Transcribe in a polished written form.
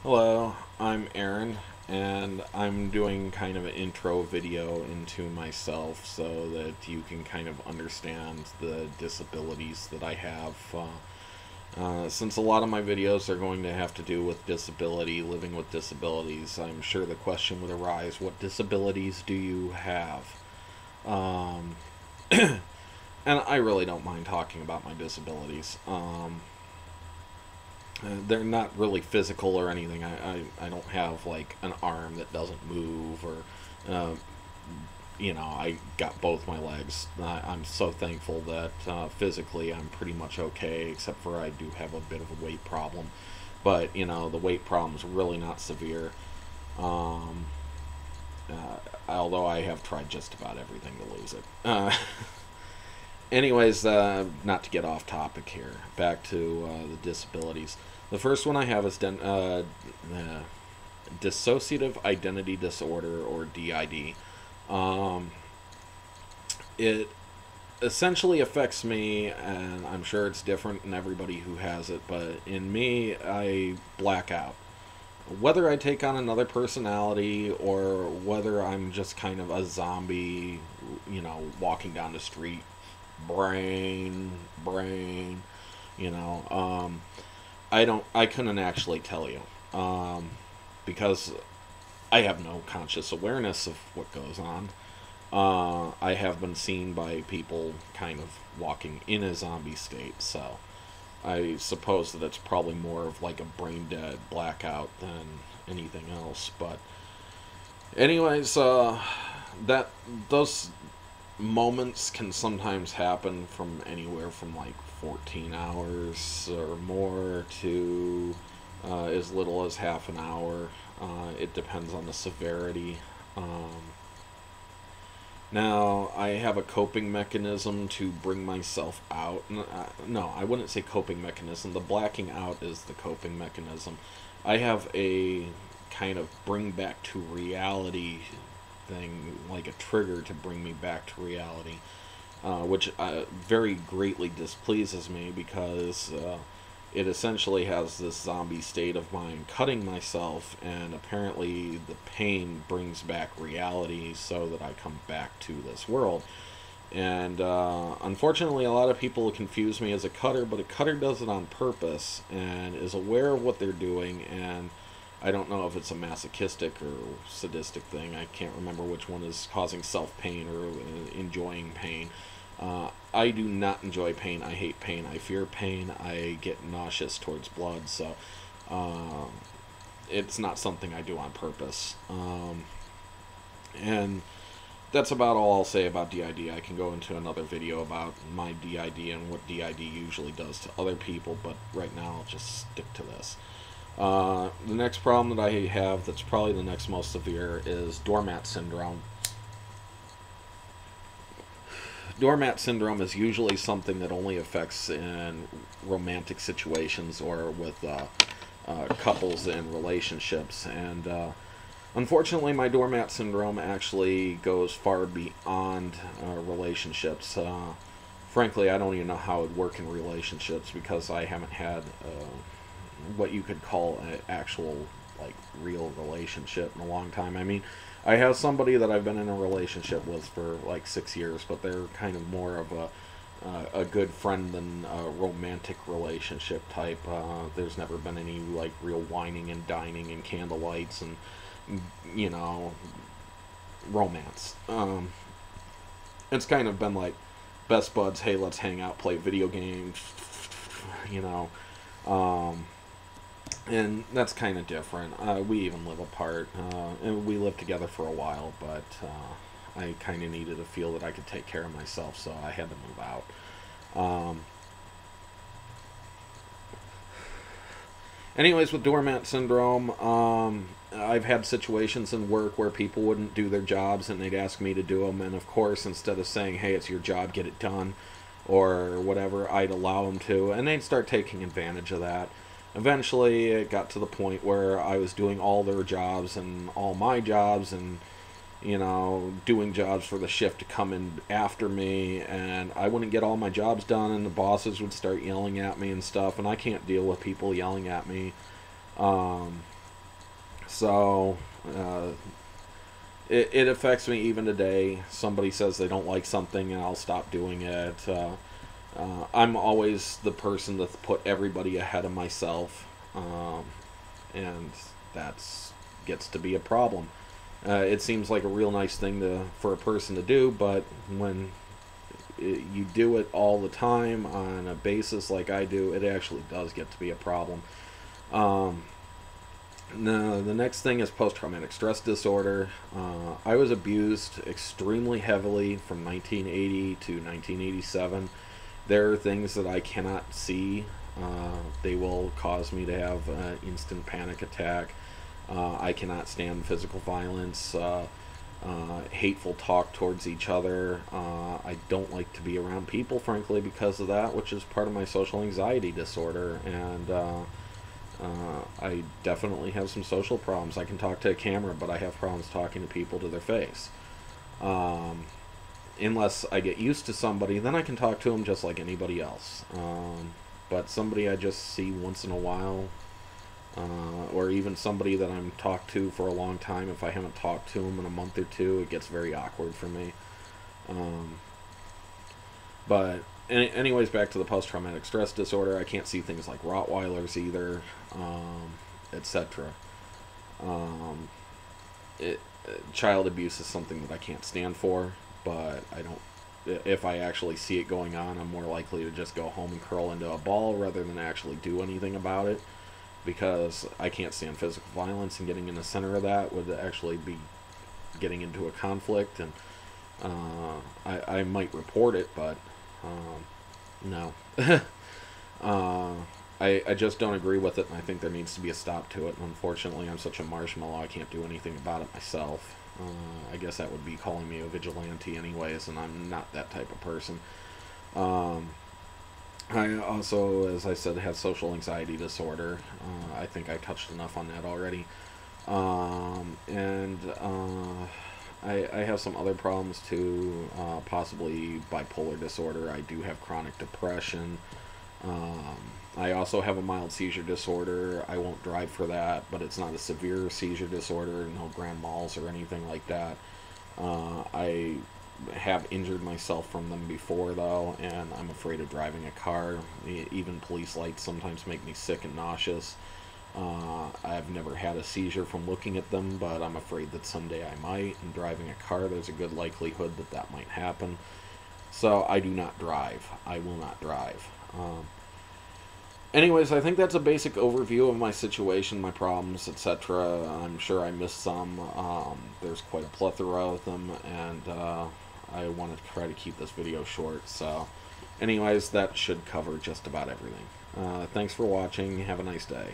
Hello, I'm Aaron, and I'm doing kind of an intro video into myself so that you can kind of understand the disabilities that I have. Since a lot of my videos are going to have to do with disability, living with disabilities, I'm sure the question would arise, what disabilities do you have? Um, and I really don't mind talking about my disabilities. They're not really physical or anything. I don't have like an arm that doesn't move or, uh, I got both my legs. I'm so thankful that physically I'm pretty much okay, except for I do have a bit of a weight problem. But, the weight problem's really not severe. Um, Although I have tried just about everything to lose it. Anyways, not to get off topic here, back to the disabilities. The first one I have is dissociative identity disorder, or DID. Um, it essentially affects me, and I'm sure it's different in everybody who has it, but in me, I black out. Whether I take on another personality or whether I'm just kind of a zombie, walking down the street, brain, you know, um, I couldn't actually tell you, because I have no conscious awareness of what goes on. I have been seen by people kind of walking in a zombie state, so I suppose that it's probably more of like a brain dead blackout than anything else. But anyways, that those moments can sometimes happen from anywhere from like 14 hours or more to as little as half an hour. It depends on the severity. Now, I have a coping mechanism to bring myself out. No, I wouldn't say coping mechanism. The blacking out is the coping mechanism. I have a kind of bring back to reality thing, like a trigger to bring me back to reality, which very greatly displeases me because it essentially has this zombie state of mind cutting myself, and apparently the pain brings back reality so that I come back to this world. And unfortunately, a lot of people confuse me as a cutter, but a cutter does it on purpose and is aware of what they're doing. And I don't know if it's a masochistic or sadistic thing. I can't remember which one is causing self pain or enjoying pain. I do not enjoy pain. I hate pain. I fear pain. I get nauseous towards blood. So it's not something I do on purpose. And that's about all I'll say about DID. I can go into another video about my DID and what DID usually does to other people, but right now I'll just stick to this. The next problem that I have, that's probably the next most severe, is doormat syndrome. Doormat syndrome is usually something that only affects in romantic situations or with couples in relationships. And unfortunately, my doormat syndrome actually goes far beyond relationships. Frankly, I don't even know how it would work in relationships because I haven't had what you could call an actual, like, real relationship in a long time. I mean, I have somebody that I've been in a relationship with for like 6 years, but they're kind of more of a good friend than a romantic relationship type. There's never been any like real whining and dining and candlelights and you know romance. It's kind of been like best buds. Hey, let's hang out, play video games. You know. And that's kind of different. We even live apart, and we lived together for a while, but I kind of needed to feel that I could take care of myself, so I had to move out. Anyways, with doormat syndrome, I've had situations in work where people wouldn't do their jobs and they'd ask me to do them, and of course, instead of saying, hey, it's your job, get it done, or whatever, I'd allow them to, and they'd start taking advantage of that. Eventually, it got to the point where I was doing all their jobs and all my jobs and, doing jobs for the shift to come in after me, and I wouldn't get all my jobs done, and the bosses would start yelling at me and stuff, and I can't deal with people yelling at me. So it affects me even today. Somebody says they don't like something, and I'll stop doing it. I'm always the person to put everybody ahead of myself, and that's gets to be a problem. It seems like a real nice thing for a person to do, but when you do it all the time on a basis like I do, it actually does get to be a problem. Um, now, the next thing is post traumatic stress disorder. I was abused extremely heavily from 1980 to 1987. There are things that I cannot see. They will cause me to have an instant panic attack. I cannot stand physical violence, hateful talk towards each other. I don't like to be around people, frankly, because of that, which is part of my social anxiety disorder. And I definitely have some social problems. I can talk to a camera, but I have problems talking to people to their face. Unless I get used to somebody, then I can talk to them just like anybody else. But somebody I just see once in a while, or even somebody that I'm talked to for a long time, if I haven't talked to them in a month or two, it gets very awkward for me. Um, but anyways, back to the post-traumatic stress disorder. I can't see things like Rottweilers either, etc. Um, child abuse is something that I can't stand for, but I don't. If I actually see it going on, I'm more likely to just go home and curl into a ball rather than actually do anything about it, because I can't stand physical violence, and getting in the center of that would actually be getting into a conflict, and I might report it, but no. I just don't agree with it, and I think there needs to be a stop to it. And unfortunately, I'm such a marshmallow, I can't do anything about it myself. I guess that would be calling me a vigilante anyways, and I'm not that type of person. Um, I also, as I said, have social anxiety disorder. I think I touched enough on that already. And I have some other problems too, possibly bipolar disorder. I do have chronic depression. Um, I also have a mild seizure disorder. I won't drive for that, but it's not a severe seizure disorder, no grand mals or anything like that. I have injured myself from them before, though, and I'm afraid of driving a car. Even police lights sometimes make me sick and nauseous. I've never had a seizure from looking at them, but I'm afraid that someday I might. And driving a car, there's a good likelihood that that might happen. So I do not drive. I will not drive. Anyways, I think that's a basic overview of my situation, my problems, etc. I'm sure I missed some. There's quite a plethora of them, and I wanted to try to keep this video short. So, anyways, that should cover just about everything. Thanks for watching. Have a nice day.